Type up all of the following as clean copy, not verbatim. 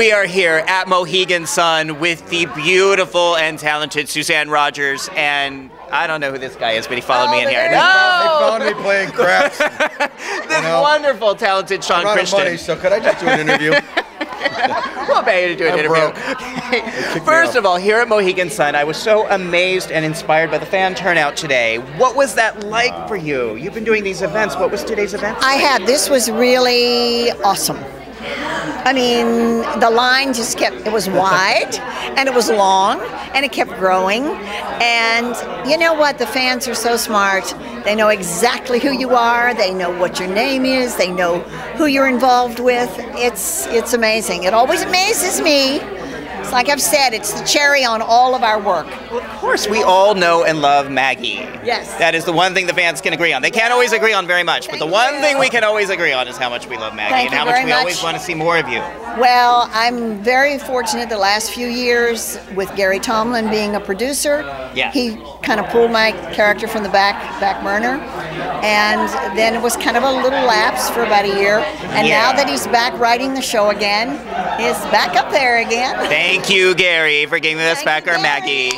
We are here at Mohegan Sun with the beautiful and talented Suzanne Rogers, and I don't know who this guy is, but he followed me in here. They found me playing craps. This wonderful, talented Shawn Christian. I'm out of money, so could I just do an interview? We'll pay you to do an interview. First of all, here at Mohegan Sun, I was so amazed and inspired by the fan turnout today. What was that like for you? You've been doing these events. What was today's event? This was really awesome. I mean, the line just kept, it was wide and it was long and it kept growing. And you know what? The fans are so smart. They know exactly who you are. They know what your name is. They know who you're involved with. It's amazing. It always amazes me. It's like I've said, it's the cherry on all of our work. Well, of course, we all know and love Maggie. Yes. That is the one thing the fans can agree on. They can't always agree on very much, but the one thing we can always agree on is how much we love Maggie and how much we always want to see more of you. Well, I'm very fortunate the last few years with Gary Tomlin being a producer. Yeah. He kind of pulled my character from the back burner. And then it was kind of a little lapse for about a year. And now that he's back writing the show again, he's back up there again. Thank you, Gary, for giving us back our Maggie.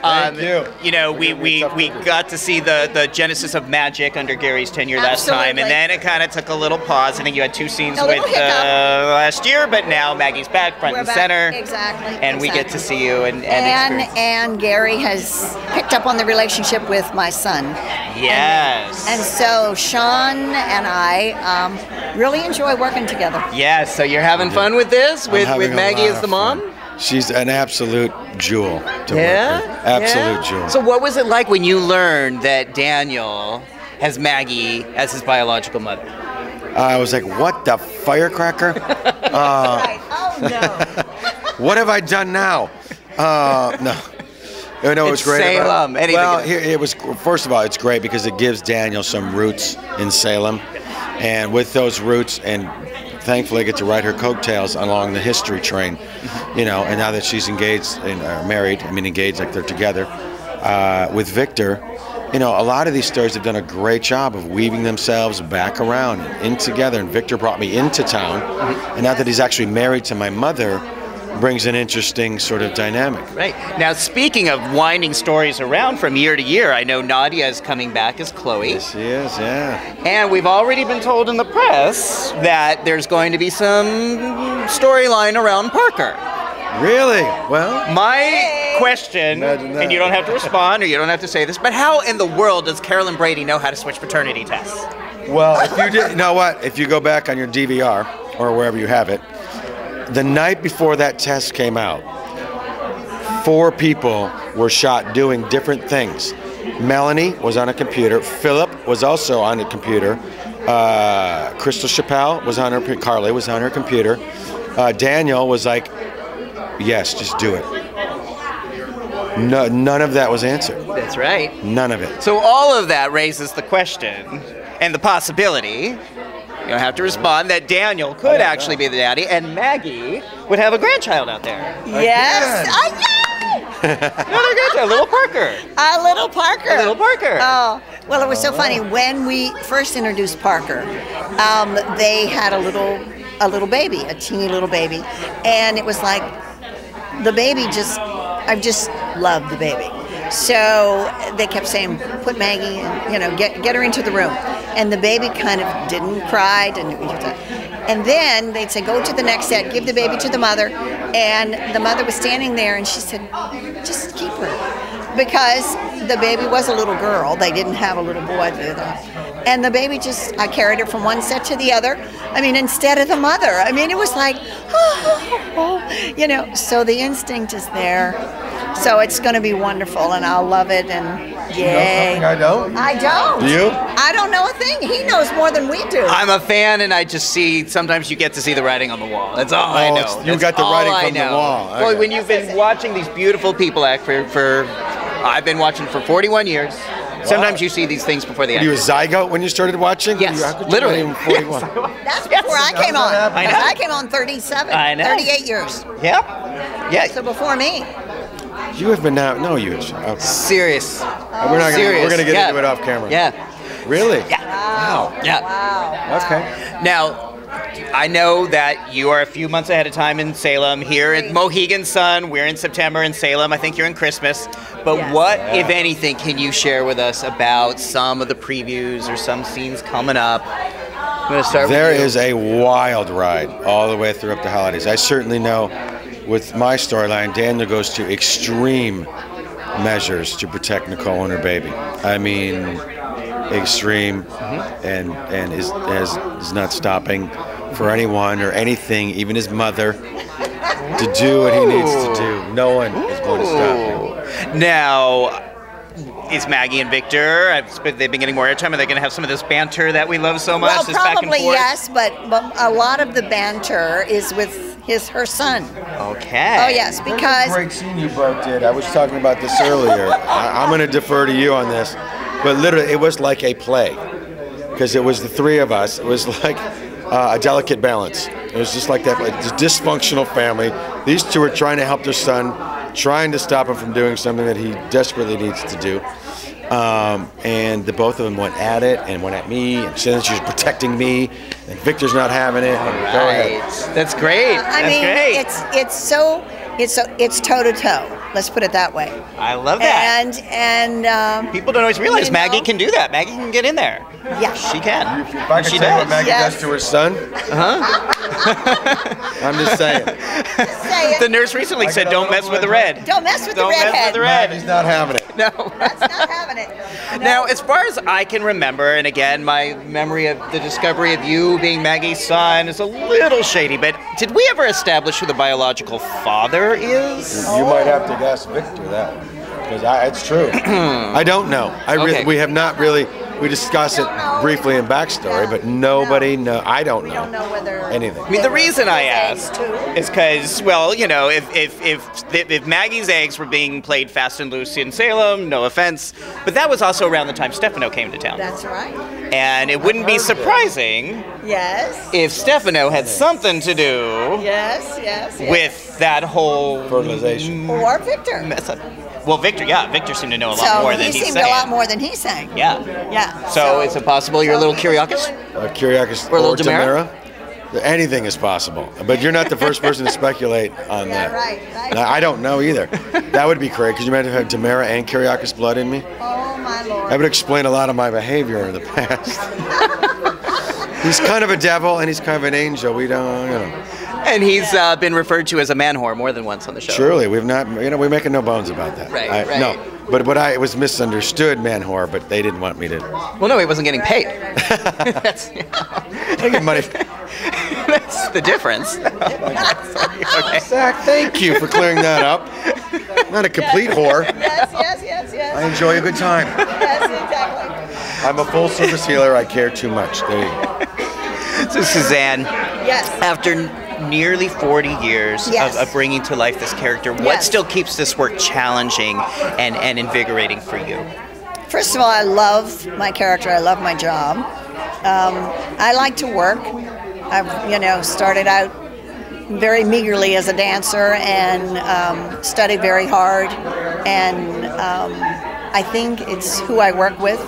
Thank you. You know, we got to see the genesis of magic under Gary's tenure last time, and then it kind of took a little pause. I think you had 2 scenes with last year, but now Maggie's back, front and center. Exactly. And we get to see you and experience. And Gary has picked up on the relationship with my son. Yes. And so Shawn and I really enjoy working together. Yes. So you're having fun with this, with Maggie as the mom? She's an absolute jewel to work with. Absolute jewel. So what was it like when you learned that Daniel has Maggie as his biological mother? I was like, what the firecracker? Oh, no. What have I done now? No. You know, it was great. Salem. Well, it was, first of all, it's great because it gives Daniel some roots in Salem. And with those roots, and thankfully I get to ride her coattails along the history train, you know, and now that she's engaged and married, I mean engaged like they're together, with Victor, you know, a lot of these stories have done a great job of weaving themselves back around and in together, and Victor brought me into town, and now that he's actually married to my mother, brings an interesting sort of dynamic. Right. Now, speaking of winding stories around from year to year, I know Nadia is coming back as Chloe. Yes, she is, yeah. And we've already been told in the press that there's going to be some storyline around Parker. Really? Well, my question, and you don't have to respond or you don't have to say this, but how in the world does Carolyn Brady know how to switch paternity tests? Well, if you did, you know what? If you go back on your DVR or wherever you have it, the night before that test came out, 4 people were shot doing different things. Melanie was on a computer. Philip was also on a computer. Crystal Chappelle was on her. Carly was on her computer. Daniel was like, "Yes, just do it." No, none of that was answered. That's right. None of it. So all of that raises the question and the possibility. You don't have to respond that Daniel could actually be the daddy, and Maggie would have a grandchild out there. Yes. Another grandchild, little Parker. A little Parker. A little Parker. Oh, well, it was so funny. When we first introduced Parker, they had a little baby, a teeny little baby, and it was like the baby I just loved the baby. So they kept saying, put Maggie and, you know, get her into the room. And the baby kind of didn't cry, and then they'd say, go to the next set, give the baby to the mother. And the mother was standing there and she said, just keep her. Because the baby was a little girl. They didn't have a little boy with her. And the baby I carried her from one set to the other. I mean, instead of the mother. I mean, it was like, you know, so the instinct is there. So it's going to be wonderful, and I'll love it, and yay. You know something I don't? I don't. Do you? I don't know a thing. He knows more than we do. I'm a fan, and I just see, sometimes you get to see the writing on the wall. That's all I know. You got the writing from the wall. Well, when you've been watching these beautiful people act I've been watching for 41 years. Sometimes you see these things before they act. Were you a zygote when you started watching? Yes, literally. Yes. That's before I came on. I know. I came on 37. I know. 38 years. Yep. Yeah. So before me. You have been now. No, you. Okay. Serious. We're gonna get into it off camera. Yeah. Really? Yeah. Wow. Yeah. Wow. Okay. Now, I know that you are a few months ahead of time in Salem. Here at Mohegan Sun, we're in September in Salem. I think you're in Christmas. But Yes. what, if anything, can you share with us about some of the previews or some scenes coming up? I'm going to start There with you. is a wild ride all the way through up the holidays. I certainly know with my storyline, Daniel goes to extreme measures to protect Nicole and her baby. I mean, extreme, and is not stopping for anyone or anything, even his mother, to do what he needs to do. No one is going to stop him. Now, is Maggie and Victor, they've been getting more airtime, are they going to have some of this banter that we love so much? Well, this back and probably forth? yes, but a lot of the banter is with her son. Okay. Oh yes, because Great scene you both did. I was talking about this earlier. I'm going to defer to you on this, but literally it was like a play because it was the three of us. It was like a delicate balance. It was just like that. It's a dysfunctional family. These two are trying to help their son, trying to stop him from doing something that he desperately needs to do. And the both of them went at it and went at me, and then she was protecting me, and Victor's not having it. Go ahead. That's great. I That's mean, great. it's toe to toe. Let's put it that way. I love that. And People don't always realize you know? Maggie can do that. Maggie can get in there. yeah, She can. If I could She say does. what Maggie Yes. does to her son, I'm just saying. say The it. nurse recently I said, got a "Don't little mess with the one. red." Don't mess with the Don't mess redhead. with the red. Maggie's not having it. No. That's not having it. No. Now, as far as I can remember, and again, my memory of the discovery of you being Maggie's son is a little shady, but did we ever establish who the biological father is? You might have to guess Victor that one, because it's true. I don't know. Okay. We have not really. We discuss it Don't know. briefly in backstory, Yeah. but nobody know. I don't We know. don't know whether anything. I mean, the reason I asked Too. is because, well, you know, if Maggie's eggs were being played fast and loose in Salem, no offense, but that was also around the time Stefano came to town. That's right. And it wouldn't be surprising Yes. if Stefano had something to do Yes. Yes. yes. with that whole Fertilization. or Victor. mess up. Well, Victor seemed to know a lot So more than he he's seemed saying. a lot more than he's saying. Yeah. Yeah. So is it possible you're a little Kyriakis? Kyriakis Or a little Demera? Anything is possible, but you're not the first person to speculate on Yeah, that. right. No, I don't know either. That would be crazy. Could you imagine if I had Demera and Kyriakis blood in me? Oh my Lord. That would explain a lot of my behavior in the past. He's kind of a devil and he's kind of an angel. We don't, you know. And he's been referred to as a man whore more than once on the show. Truly, we've not, we're making no bones about that. Right, right. No, but it was misunderstood, man whore, but they didn't want me to. Well, no, he wasn't getting paid. That's, I get money. that's the difference. Okay. Zach, thank you for clearing that up. Not a complete whore. Yes. I enjoy a good time. Yes, exactly. I'm a full service healer. I care too much. There you go. So, Suzanne, Yes. after nearly 40 years Yes. of bringing to life this character, what Yes. still keeps this work challenging and invigorating for you? First of all, I love my character. I love my job. I like to work. I've, started out very meagerly as a dancer and studied very hard. And I think it's who I work with.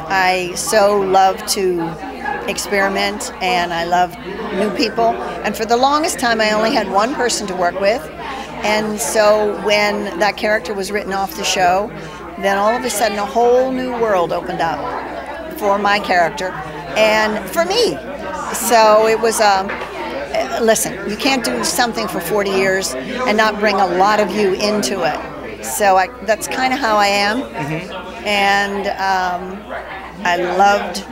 I so love to experiment and I love new people. And for the longest time, I only had one person to work with. And so when that character was written off the show, then all of a sudden a whole new world opened up for my character and for me. So it was, listen, you can't do something for 40 years and not bring a lot of you into it. So that's kind of how I am. And I loved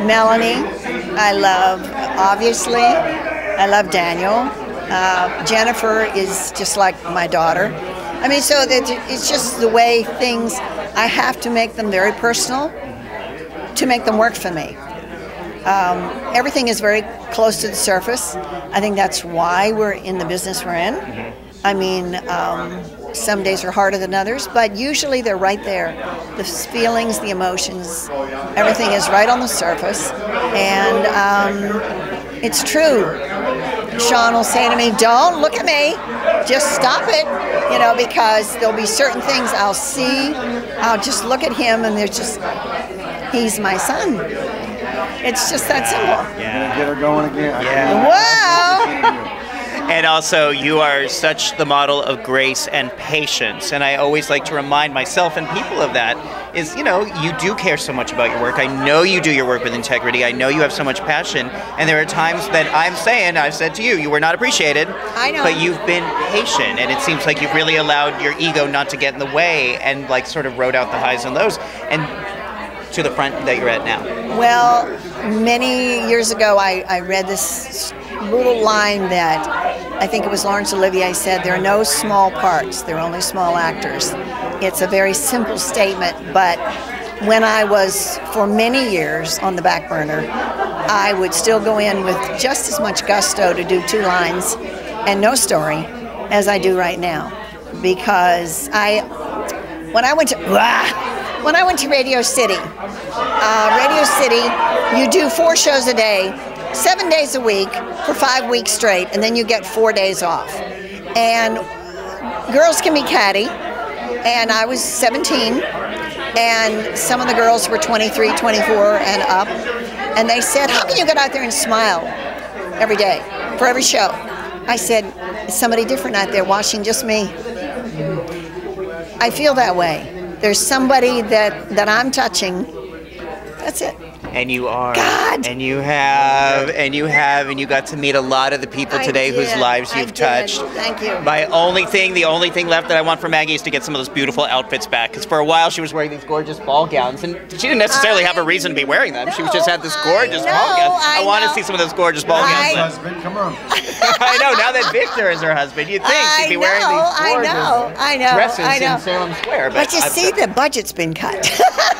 Melanie. I love Daniel. Jennifer is just like my daughter. I mean, so it's just the way things, I have to make them very personal to make them work for me. Everything is very close to the surface. I think that's why we're in the business we're in. I mean, some days are harder than others, but usually they're right there. The feelings, the emotions, everything is right on the surface. And it's true. Shawn will say to me, "Don't look at me, just stop it," because there'll be certain things I'll see, I'll just look at him and he's my son. It's just that simple. Yeah. Get her going again. Yeah. Whoa! And also, you are such the model of grace and patience. And I always like to remind myself and people of that is, you know, you do care so much about your work. I know you do your work with integrity. I know you have so much passion. And there are times that I've said to you, you were not appreciated. I know. But you've been patient. And it seems like you've really allowed your ego not to get in the way and like sort of rode out the highs and lows. And to the front that you're at now. Well, many years ago, I read this little line that I think it was Laurence Olivier said, there are no small parts, there are only small actors. It's a very simple statement, but when I was, for many years, on the back burner, I would still go in with just as much gusto to do 2 lines and no story as I do right now. Because when I went to Radio City, you do 4 shows a day, 7 days a week for 5 weeks straight, and then you get 4 days off. And girls can be catty, and I was 17, and some of the girls were 23, 24 and up, and they said, how can you get out there and smile every day for every show? I said, is somebody different out there watching just me? I feel that way. There's somebody that I'm touching. That's it. And you are. God. And you have, and you got to meet a lot of the people today whose lives you've touched. Thank you. The only thing left that I want for Maggie is to get some of those beautiful outfits back. Because for a while she was wearing these gorgeous ball gowns, and she didn't necessarily have a reason to be wearing them. She just had this gorgeous ball gown. I want to see some of those gorgeous ball gowns. Husband, come on. I know. Now that Victor is her husband, you'd think she'd be wearing these gorgeous dresses in Salem Square. But you see, the budget's been cut.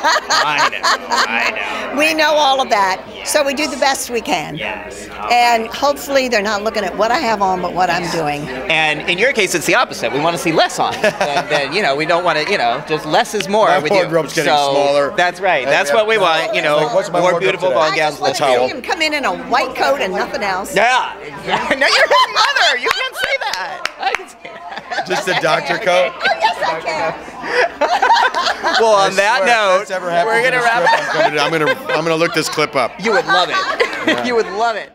I know. We know all of that, so we do the best we can. Yes. And hopefully they're not looking at what I have on, but what I'm doing. And in your case, it's the opposite. We want to see less on. Then we don't want to, just less is more. My with you. wardrobe's getting smaller. That's right. That's what we want. More beautiful ball gowns. I just want to see him come in a white coat and nothing else. Yeah. No, you're his mother. You can't say that. I can say that. Just a doctor coat? Oh, yes, I can. Well, on that note, we're going to wrap it. I'm gonna look this clip up. You would love it. You would love it.